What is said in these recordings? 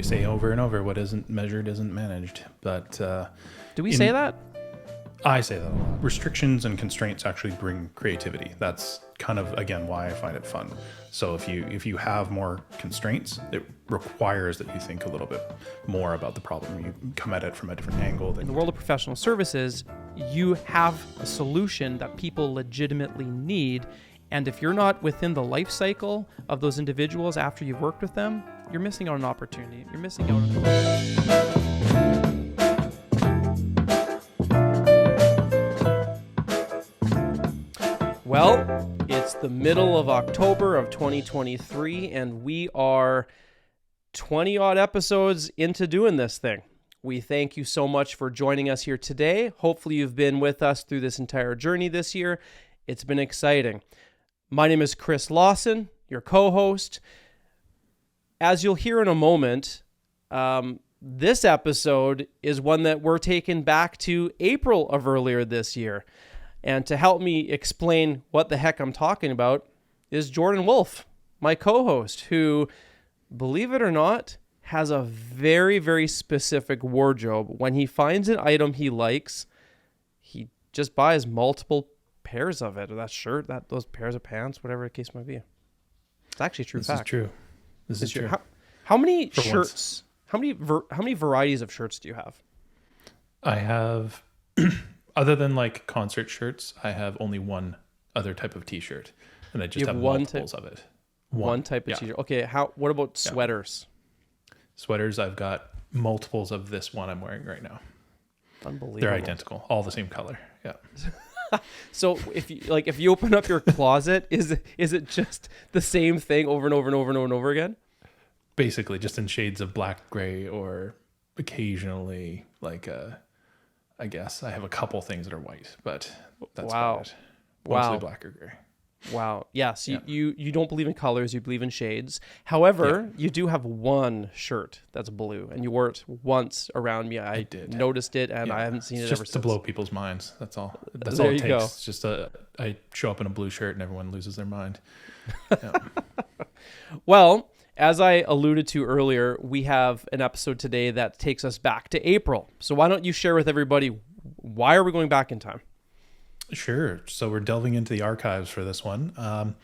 We say over and over, what isn't measured isn't managed. But do we say that? I say that a lot. Restrictions and constraints actually bring creativity. That's kind of, again, why I find it fun. So if you have more constraints, it requires that you think a little bit more about the problem. You come at it from a different angle. In the world of professional services, you have a solution that people legitimately need. And if you're not within the life cycle of those individuals after you've worked with them, you're missing out on an opportunity. You're missing out on Well, it's the middle of October of 2023, and we are 20-odd episodes into doing this thing. We thank you so much for joining us here today. Hopefully you've been with us through this entire journey this year. It's been exciting. My name is Chris Lawson, your co-host. As you'll hear in a moment, this episode is one that we're taking back to April of earlier this year. And to help me explain what the heck I'm talking about is Jordan Woolf, my co-host, who, believe it or not, has a very, very specific wardrobe. When he finds an item he likes, he just buys multiple pairs of it, or that shirt, those pairs of pants, whatever the case might be. It's actually a true fact. This is true. This is true. How many shirts? How many varieties of shirts do you have? I have, other than like concert shirts, I have only one other type of t-shirt, and I just have multiples of it. One type of t-shirt. Okay. What about sweaters? Sweaters, I've got multiples of this one I'm wearing right now. Unbelievable. They're identical, all the same color. Yeah. So if you open up your closet, is it just the same thing over and over and over and over and over again? Basically, just in shades of black, gray, or occasionally I guess I have a couple things that are white, but that's about it. Mostly black or gray. Wow. Yes. Yeah, so you don't believe in colors, you believe in shades. However, you do have one shirt that's blue, and you wore it once around me. I did. Noticed it, and I haven't seen it ever since. Just to blow people's minds. That's all. That's all it takes. Go. It's just I show up in a blue shirt, and everyone loses their mind. Yeah. Well, as I alluded to earlier, we have an episode today that takes us back to April. So why don't you share with everybody, why are we going back in time? Sure. So we're delving into the archives for this one.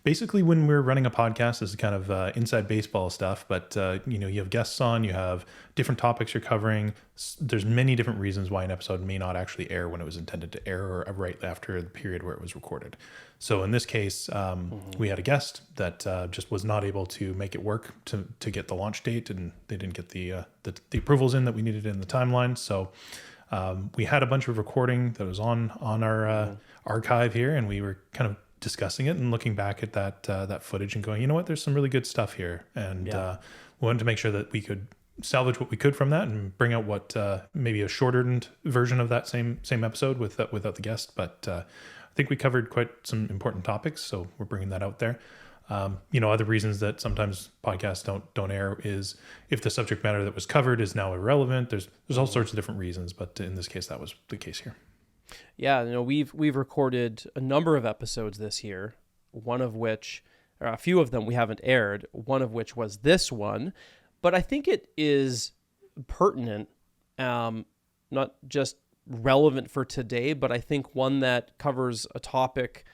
Basically, when we're running a podcast, this is kind of inside baseball stuff, but you have guests on, you have different topics you're covering. There's many different reasons why an episode may not actually air when it was intended to air, or right after the period where it was recorded. So in this case, we had a guest that just was not able to make it work to get the launch date, and they didn't get the approvals in that we needed in the timeline. So we had a bunch of recording that was on our archive here, and we were kind of discussing it and looking back at that footage and going, you know what, there's some really good stuff here, and we wanted to make sure that we could salvage what we could from that and bring out what maybe a shortened version of that same episode without the guest. But I think we covered quite some important topics, so we're bringing that out there. Other reasons that sometimes podcasts don't air is if the subject matter that was covered is now irrelevant. There's all sorts of different reasons, but in this case, that was the case here. Yeah, we've recorded a number of episodes this year, one of which, or a few of them we haven't aired, one of which was this one, but I think it is pertinent, not just relevant for today, but I think one that covers a topic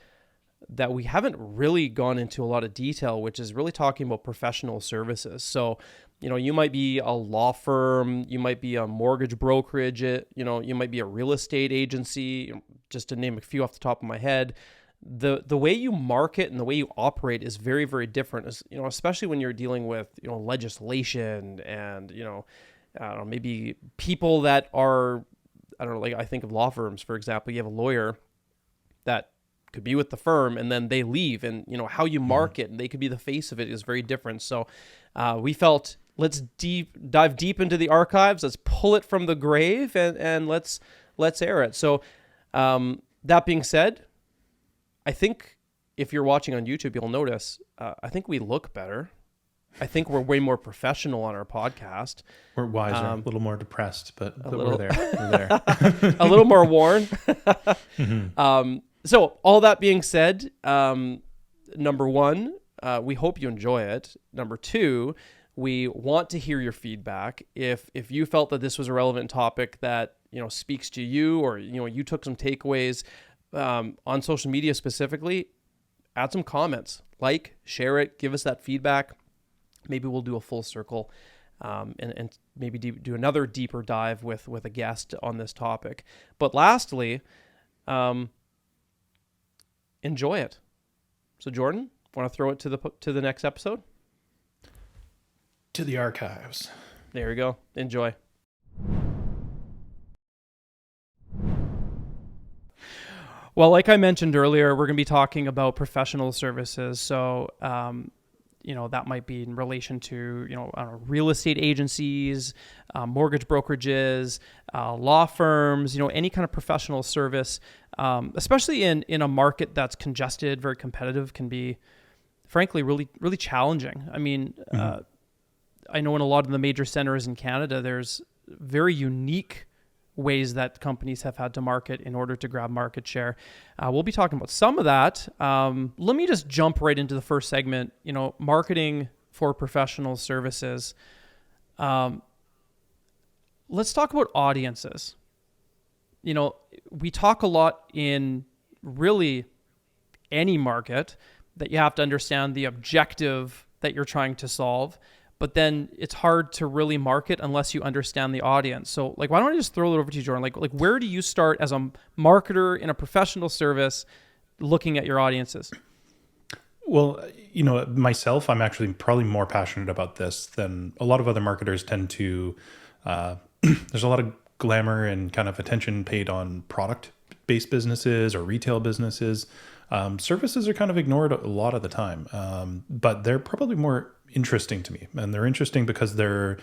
that we haven't really gone into a lot of detail, which is really talking about professional services. So, you might be a law firm, you might be a mortgage brokerage, you might be a real estate agency, just to name a few off the top of my head. The way you market and the way you operate is very, very different, especially when you're dealing with, legislation and, maybe people that are, I think of law firms, for example. You have a lawyer that could be with the firm and then they leave, and how you market and they could be the face of it is very different. So we felt, let's dive deep into the archives, let's pull it from the grave and let's air it. So that being said, I think if you're watching on YouTube, you'll notice I think we look better. I think we're way more professional on our podcast. We're wiser, a little more depressed, but we're there. We're there. A little more worn. Mm-hmm. So all that being said, number one, we hope you enjoy it. Number two, We want to hear your feedback. If you felt that this was a relevant topic that, speaks to you, or, you took some takeaways on social media specifically, add some comments, share it, give us that feedback. Maybe we'll do a full circle and maybe do another deeper dive with a guest on this topic. But lastly, enjoy it. So Jordan, want to throw it to the next episode? To the archives. There we go. Enjoy. Well, like I mentioned earlier, we're going to be talking about professional services. So, that might be in relation to, real estate agencies, mortgage brokerages, law firms, any kind of professional service, especially in a market that's congested, very competitive, can be, frankly, really, really challenging. I mean, I know in a lot of the major centers in Canada, there's very unique ways that companies have had to market in order to grab market share. We'll be talking about some of that. Let me just jump right into the first segment, marketing for professional services. Let's talk about audiences. We talk a lot in really any market that you have to understand the objective that you're trying to solve. But then it's hard to really market unless you understand the audience. So why don't I just throw it over to you, Jordan? Where do you start as a marketer in a professional service looking at your audiences? Well, myself, I'm actually probably more passionate about this than a lot of other marketers tend to. There's a lot of glamour and kind of attention paid on product-based businesses or retail businesses. Services are kind of ignored a lot of the time, but they're probably more interesting to me. And they're interesting because they're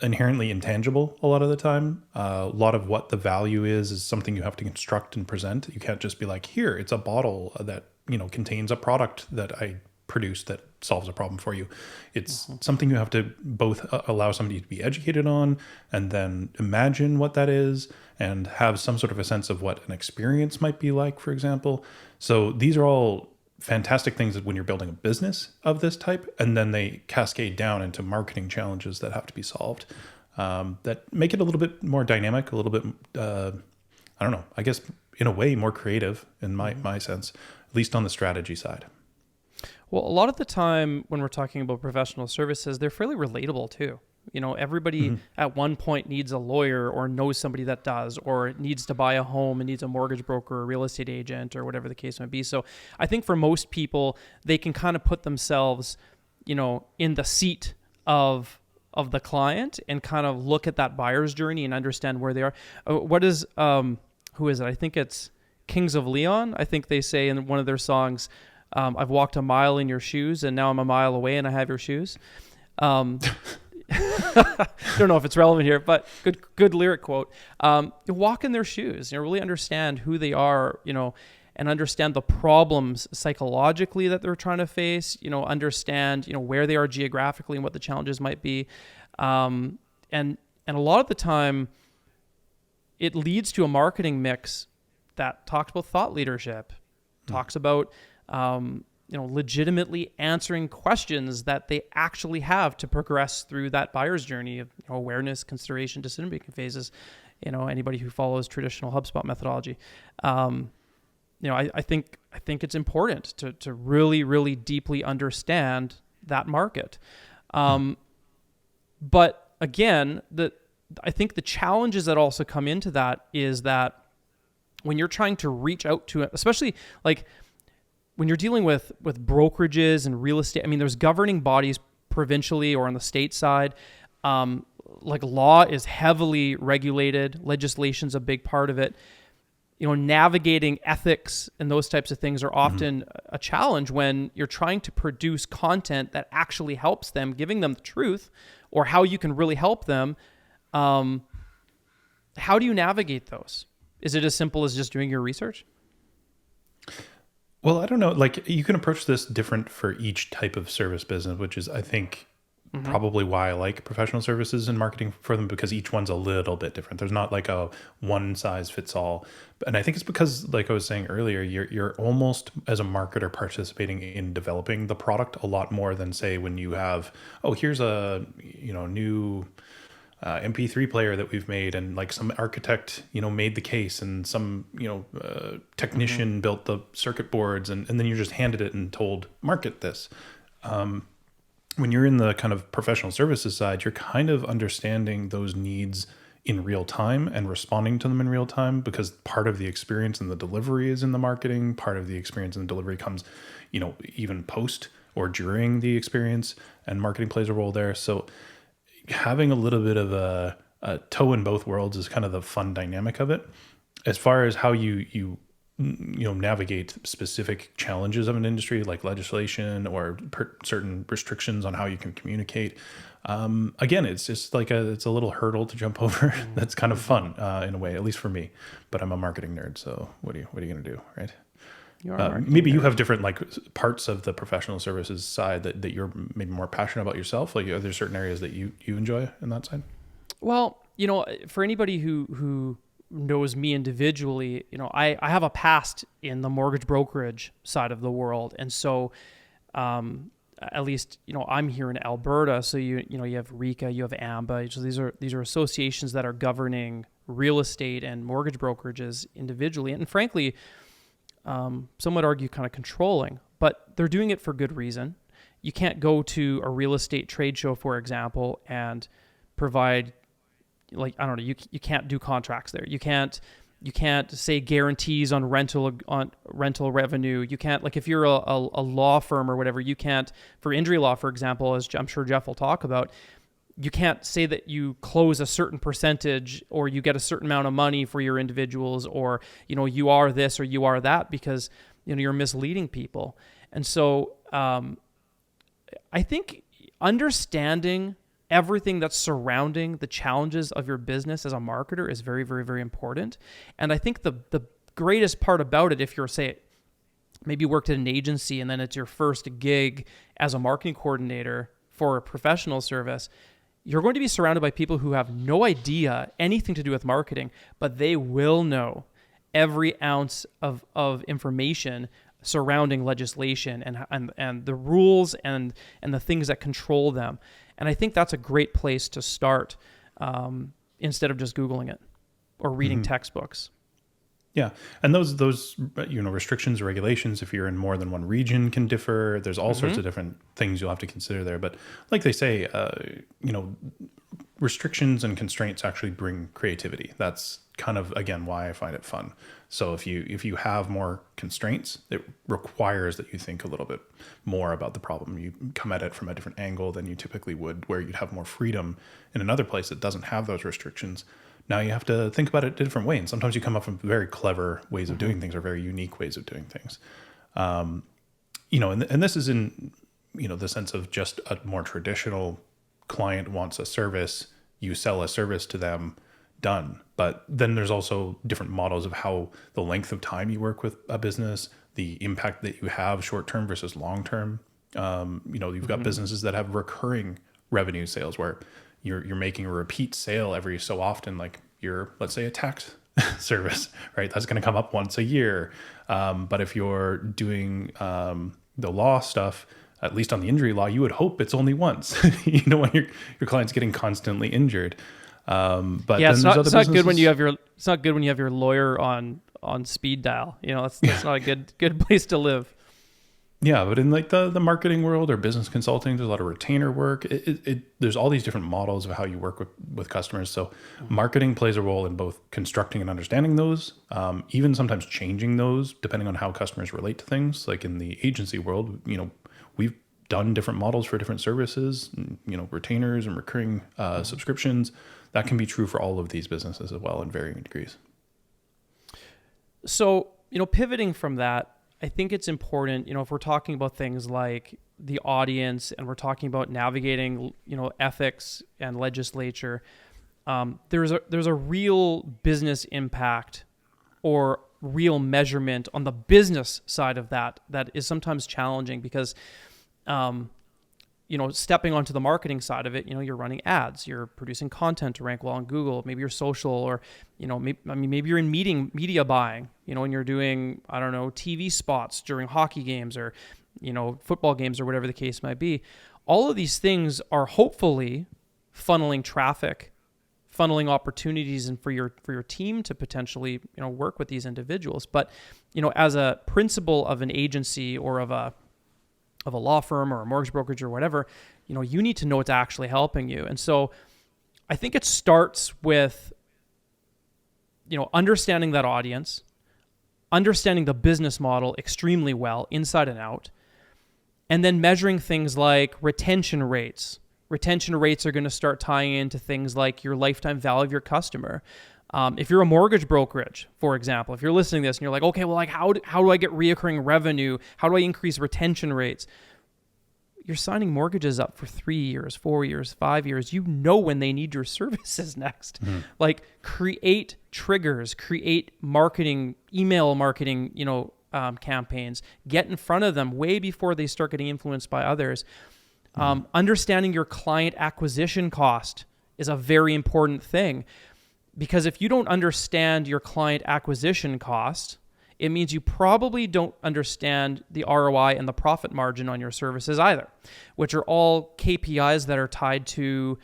inherently intangible a lot of the time. A lot of what the value is something you have to construct and present. You can't just be like, here, it's a bottle that, contains a product that I produce that solves a problem for you. It's something you have to both allow somebody to be educated on and then imagine what that is and have some sort of a sense of what an experience might be like, for example. So these are all fantastic things when you're building a business of this type, and then they cascade down into marketing challenges that have to be solved that make it a little bit more dynamic, a little bit, I don't know, I guess in a way more creative in my sense, at least on the strategy side. Well, a lot of the time when we're talking about professional services, they're fairly relatable too. Everybody at one point needs a lawyer or knows somebody that does, or needs to buy a home and needs a mortgage broker or real estate agent or whatever the case might be. So I think for most people, they can kind of put themselves, in the seat of the client and kind of look at that buyer's journey and understand where they are. Who is it? I think it's Kings of Leon. I think they say in one of their songs, I've walked a mile in your shoes and now I'm a mile away and I have your shoes. Don't know if it's relevant here, but good lyric quote. Walk in their shoes, really understand who they are, and understand the problems psychologically that they're trying to face, understand, where they are geographically and what the challenges might be. And a lot of the time it leads to a marketing mix that talks about thought leadership, talks about, legitimately answering questions that they actually have to progress through that buyer's journey of awareness, consideration, decision-making phases. Anybody who follows traditional HubSpot methodology, I think it's important to really, really deeply understand that market. But again, I think the challenges that also come into that is that when you're trying to reach out to it, especially when you're dealing with brokerages and real estate, there's governing bodies provincially or on the state side. Law is heavily regulated. Legislation's a big part of it. Navigating ethics and those types of things are often a challenge when you're trying to produce content that actually helps them, giving them the truth or how you can really help them. How do you navigate those? Is it as simple as just doing your research? Well, I don't know. You can approach this different for each type of service business, which is, I think, probably why I like professional services and marketing for them, because each one's a little bit different. There's not like a one size fits all. And I think it's because, like I was saying earlier, you're almost, as a marketer, participating in developing the product a lot more than, say, when you have, oh, here's a new MP3 player that we've made, and like some architect made the case, and some technician built the circuit boards, and then you're just handed it and told, market this. When you're in the kind of professional services side, you're kind of understanding those needs in real time and responding to them in real time, because part of the experience in the delivery is in the marketing. Part of the experience in the delivery comes even post or during the experience, and marketing plays a role there. So having a little bit of a toe in both worlds is kind of the fun dynamic of it. As far as how you navigate specific challenges of an industry, like legislation or certain restrictions on how you can communicate, again, it's just like it's a little hurdle to jump over. That's kind of fun in a way, at least for me. But I'm a marketing nerd, so what are you going to do, right? Maybe you have different like parts of the professional services side that you're maybe more passionate about yourself. Like, are there certain areas that you enjoy in that side? Well, for anybody who knows me individually, I have a past in the mortgage brokerage side of the world. And so, at least, I'm here in Alberta. So you have RECA, you have AMBA. So these are associations that are governing real estate and mortgage brokerages individually. And frankly, some would argue kind of controlling, but they're doing it for good reason. You can't go to a real estate trade show, for example, and provide, like, I don't know, you can't do contracts there. You can't say guarantees on rental revenue. You can't, like, if you're a law firm or whatever, you can't, for injury law, for example, as I'm sure Jeff will talk about, you can't say that you close a certain percentage or you get a certain amount of money for your individuals, or, you are this or you are that, because, you're misleading people. And so I think understanding everything that's surrounding the challenges of your business as a marketer is very, very, very important. And I think the greatest part about it, if you're, say, maybe worked at an agency and then it's your first gig as a marketing coordinator for a professional service, you're going to be surrounded by people who have no idea anything to do with marketing, but they will know every ounce of information surrounding legislation and the rules and the things that control them. And I think that's a great place to start, instead of just Googling it or reading textbooks. Yeah. And those restrictions or regulations, if you're in more than one region, can differ. There's all sorts of different things you'll have to consider there. But like they say, restrictions and constraints actually bring creativity. That's kind of, again, why I find it fun. So if you have more constraints, it requires that you think a little bit more about the problem. You come at it from a different angle than you typically would, where you'd have more freedom in another place that doesn't have those restrictions. Now you have to think about it a different way. And sometimes you come up with very clever ways of doing things, or very unique ways of doing things. And this is in, the sense of just a more traditional client wants a service, you sell a service to them, done. But then there's also different models of how the length of time you work with a business, the impact that you have short-term versus long-term. You've got businesses that have recurring revenue sales where you're making a repeat sale every so often, like let's say a tax service, right? That's going to come up once a year. But if you're doing the law stuff, at least on the injury law, you would hope it's only once, when your client's getting constantly injured. But yeah, then it's not good when you have your lawyer on speed dial. That's not a good place to live. Yeah, but in like the marketing world or business consulting, there's a lot of retainer work. There's all these different models of how you work with customers. So marketing plays a role in both constructing and understanding those, even sometimes changing those depending on how customers relate to things. Like in the agency world, we've done different models for different services, retainers and recurring subscriptions. That can be true for all of these businesses as well in varying degrees. So, pivoting from that, I think it's important, if we're talking about things like the audience and we're talking about navigating, ethics and legislature, there's a real business impact or real measurement on the business side of that is sometimes challenging because stepping onto the marketing side of it, you're running ads, you're producing content to rank well on Google, maybe you're social, or, maybe you're in media buying, and you're doing, I don't know, TV spots during hockey games or, football games or whatever the case might be. All of these things are hopefully funneling traffic, funneling opportunities, and for your team to potentially, work with these individuals. But, as a principal of an agency or of a law firm or a mortgage brokerage or whatever, you need to know what's actually helping you. And so I think it starts with, understanding that audience, understanding the business model extremely well, inside and out, and then measuring things like retention rates. Retention rates are going to start tying into things like your lifetime value of your customer. If you're a mortgage brokerage, for example, if you're listening to this and you're like, okay, well, like how do I get reoccurring revenue? How do I increase retention rates? You're signing mortgages up for 3 years, 4 years, 5 years. You know when they need your services next. Mm-hmm. Like, create triggers, create marketing, email marketing, campaigns. Get in front of them way before they start getting influenced by others. Understanding your client acquisition cost is a very important thing. Because if you don't understand your client acquisition cost, it means you probably don't understand the ROI and the profit margin on your services either, which are all KPIs that are tied to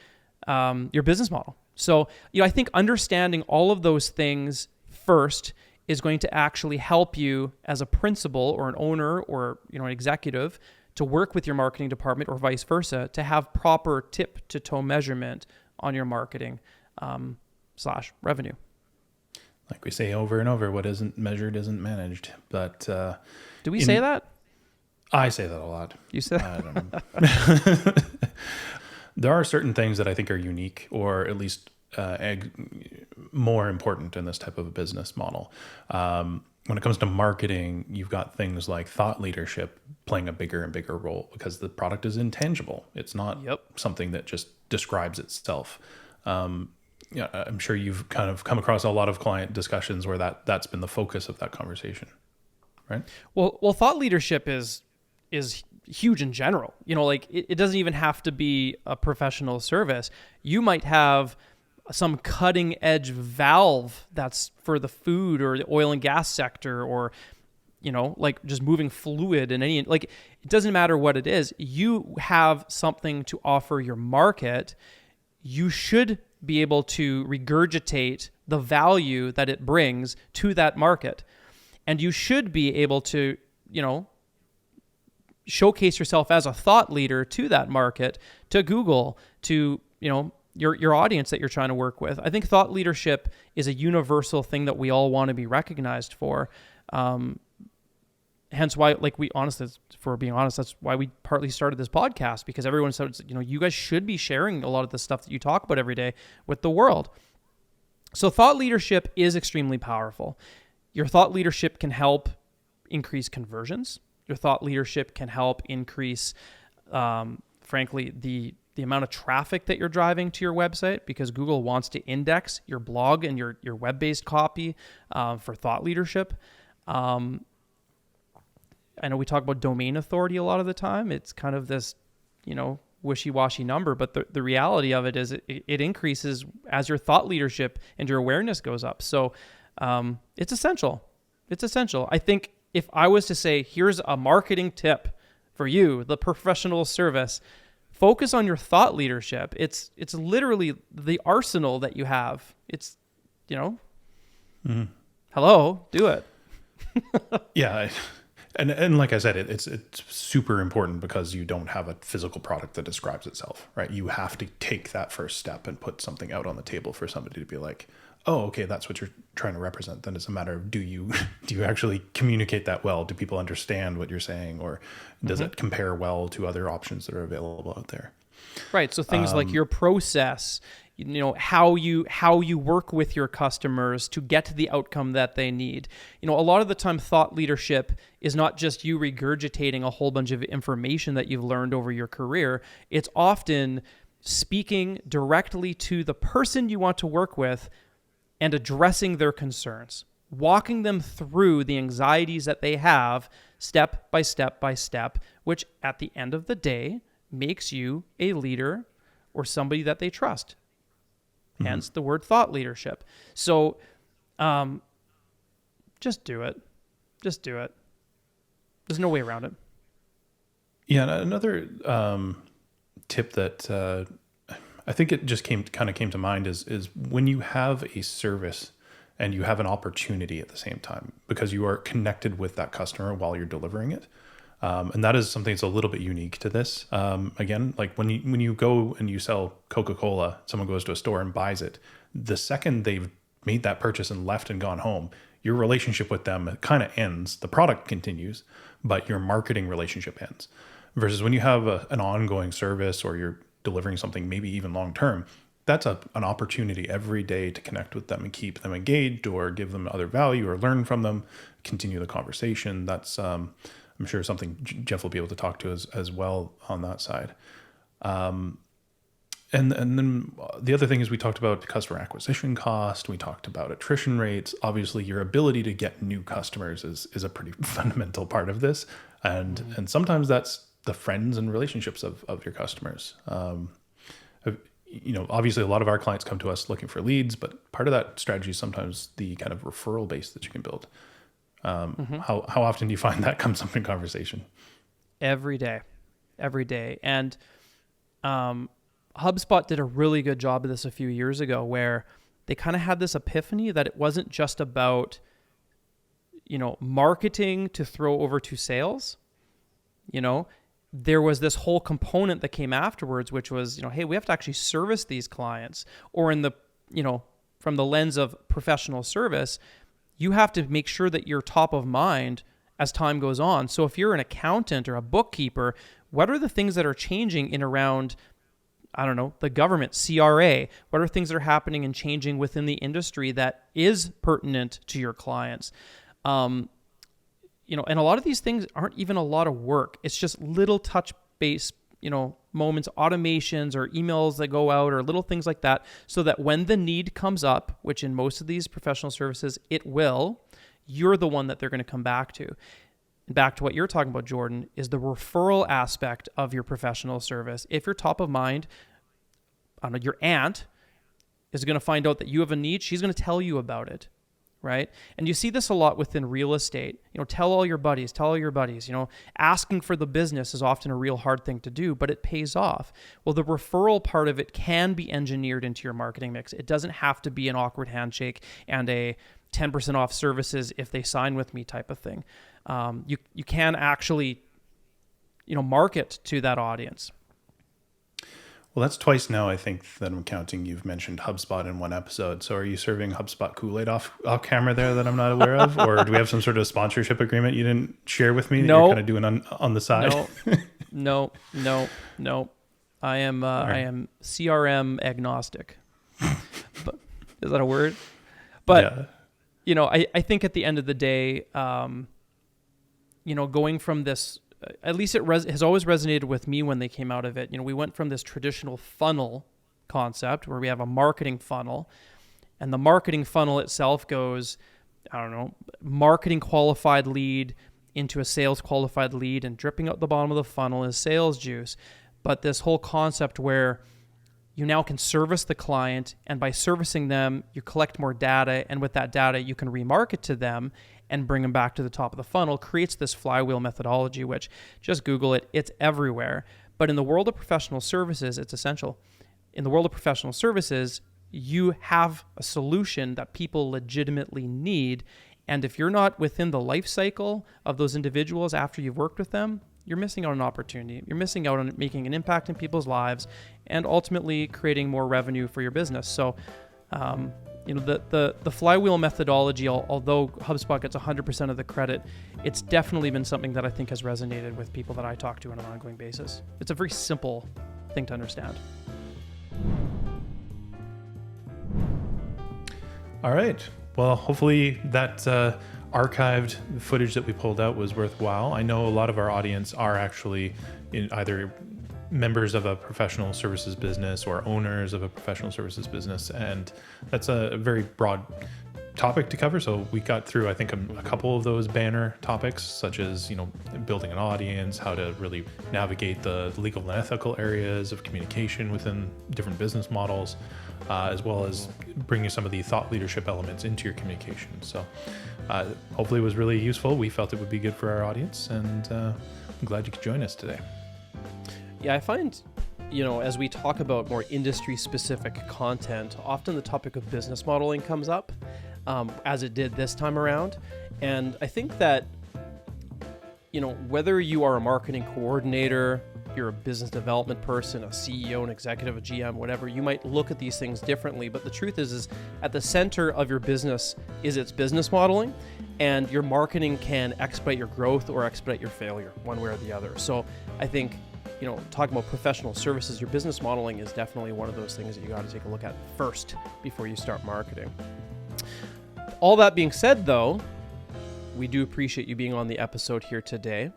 your business model. So, I think understanding all of those things first is going to actually help you as a principal or an owner or, an executive to work with your marketing department, or vice versa, to have proper tip-to-toe measurement on your marketing / revenue. Like we say over and over, what isn't measured isn't managed. But do we say that? I say that a lot. You say that? I don't know. There are certain things that I think are unique, or at least more important in this type of a business model. When it comes to marketing, you've got things like thought leadership playing a bigger and bigger role, because the product is intangible. It's not something that just describes itself. I'm sure you've kind of come across a lot of client discussions where that's been the focus of that conversation, right? Well, thought leadership is huge in general. Like it doesn't even have to be a professional service. You might have some cutting edge valve that's for the food or the oil and gas sector, or like just moving fluid in any, like, it doesn't matter what it is. You have something to offer your market. You should be able to regurgitate the value that it brings to that market. And you should be able to, showcase yourself as a thought leader to that market, to Google, to, your audience that you're trying to work with. I think thought leadership is a universal thing that we all want to be recognized for. Hence why, for being honest, that's why we partly started this podcast, because everyone said, you guys should be sharing a lot of the stuff that you talk about every day with the world. So thought leadership is extremely powerful. Your thought leadership can help increase conversions. Your thought leadership can help increase, frankly, the amount of traffic that you're driving to your website, because Google wants to index your blog and your web-based copy for thought leadership. I know we talk about domain authority a lot of the time. It's kind of this, wishy-washy number, but the reality of it is it increases as your thought leadership and your awareness goes up. So it's essential. It's essential. I think if I was to say, here's a marketing tip for you, the professional service, focus on your thought leadership. It's literally the arsenal that you have. It's, hello, do it. Yeah. And like I said, it's super important, because you don't have a physical product that describes itself, right? You have to take that first step and put something out on the table for somebody to be like, oh, okay, that's what you're trying to represent. Then it's a matter of, do you actually communicate that well? Do people understand what you're saying, or does it compare well to other options that are available out there? Right. So things like your process, how you work with your customers to get to the outcome that they need. A lot of the time, thought leadership is not just you regurgitating a whole bunch of information that you've learned over your career. It's often speaking directly to the person you want to work with and addressing their concerns, walking them through the anxieties that they have step by step by step, which at the end of the day makes you a leader or somebody that they trust. Hence the word thought leadership. So just do it. Just do it. There's no way around it. Yeah, and another tip that I think it just came to mind is when you have a service and you have an opportunity at the same time, because you are connected with that customer while you're delivering it. And that is something that's a little bit unique to this. Again, like when you go and you sell Coca-Cola, someone goes to a store and buys it. The second they've made that purchase and left and gone home, your relationship with them kind of ends. The product continues, but your marketing relationship ends. Versus when you have an ongoing service or you're delivering something maybe even long-term, that's an opportunity every day to connect with them and keep them engaged or give them other value or learn from them, continue the conversation. That's, I'm sure, something Jeff will be able to talk to as well on that side. And then the other thing is we talked about customer acquisition cost. We talked about attrition rates. Obviously, your ability to get new customers is a pretty fundamental part of this. And sometimes that's the friends and relationships of your customers. Obviously a lot of our clients come to us looking for leads, but part of that strategy is sometimes the kind of referral base that you can build. How often do you find that comes up in conversation? Every day. And HubSpot did a really good job of this a few years ago, where they kind of had this epiphany that it wasn't just about, marketing to throw over to sales. There was this whole component that came afterwards, which was, hey, we have to actually service these clients, or from the lens of professional service, you have to make sure that you're top of mind as time goes on. So if you're an accountant or a bookkeeper, what are the things that are changing in around, the government, CRA? What are things that are happening and changing within the industry that is pertinent to your clients? And a lot of these things aren't even a lot of work. It's just little touch base, moments, automations or emails that go out or little things like that, so that when the need comes up, which in most of these professional services, it will, you're the one that they're going to come back to. And back to what you're talking about, Jordan, is the referral aspect of your professional service. If you're top of mind, your aunt is going to find out that you have a need. She's going to tell you about it. Right? And you see this a lot within real estate. Tell all your buddies. Asking for the business is often a real hard thing to do, but it pays off. Well, the referral part of it can be engineered into your marketing mix. It doesn't have to be an awkward handshake and a 10% off services if they sign with me type of thing. You can actually, market to that audience. Well, that's twice now, I think, that I'm counting. You've mentioned HubSpot in one episode. So are you serving HubSpot Kool-Aid off camera there that I'm not aware of? Or do we have some sort of sponsorship agreement you didn't share with me that you're kind of doing on the side? No. I am CRM agnostic. But, is that a word? But, yeah. I think at the end of the day, going from this, at least it has always resonated with me when they came out of it. We went from this traditional funnel concept where we have a marketing funnel, and the marketing funnel itself goes, marketing qualified lead into a sales qualified lead, and dripping out the bottom of the funnel is sales juice. But this whole concept where you now can service the client, and by servicing them, you collect more data, and with that data, you can remarket to them and bring them back to the top of the funnel, creates this flywheel methodology, which, just Google it, it's everywhere. But in the world of professional services, it's essential. In the world of professional services, you have a solution that people legitimately need. And if you're not within the life cycle of those individuals after you've worked with them, you're missing out on an opportunity. You're missing out on making an impact in people's lives and ultimately creating more revenue for your business. So, the flywheel methodology, although HubSpot gets 100% of the credit, it's definitely been something that I think has resonated with people that I talk to on an ongoing basis. It's a very simple thing to understand. All right. Well, hopefully that archived footage that we pulled out was worthwhile. I know a lot of our audience are actually either members of a professional services business or owners of a professional services business, and that's a very broad topic to cover. So we got through, I think, a couple of those banner topics, such as, building an audience, how to really navigate the legal and ethical areas of communication within different business models, as well as bringing some of the thought leadership elements into your communication. So hopefully it was really useful. We felt it would be good for our audience, and I'm glad you could join us today. Yeah, I find, as we talk about more industry-specific content, often the topic of business modeling comes up, as it did this time around. And I think that, whether you are a marketing coordinator, you're a business development person, a CEO, an executive, a GM, whatever, you might look at these things differently. But the truth is at the center of your business is its business modeling, and your marketing can expedite your growth or expedite your failure, one way or the other. So I think, talking about professional services, your business modeling is definitely one of those things that you got to take a look at first before you start marketing. All that being said, though, we do appreciate you being on the episode here today.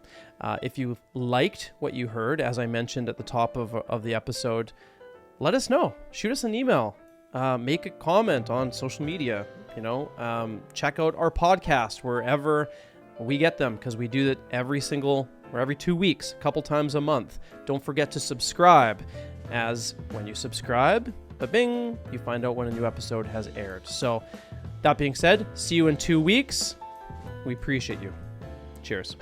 If you liked what you heard, as I mentioned at the top of the episode, let us know. Shoot us an email. Make a comment on social media. Check out our podcast wherever we get them, because we do it every 2 weeks, a couple times a month. Don't forget to subscribe, as when you subscribe, ba-bing, you find out when a new episode has aired. So that being said, see you in 2 weeks. We appreciate you. Cheers.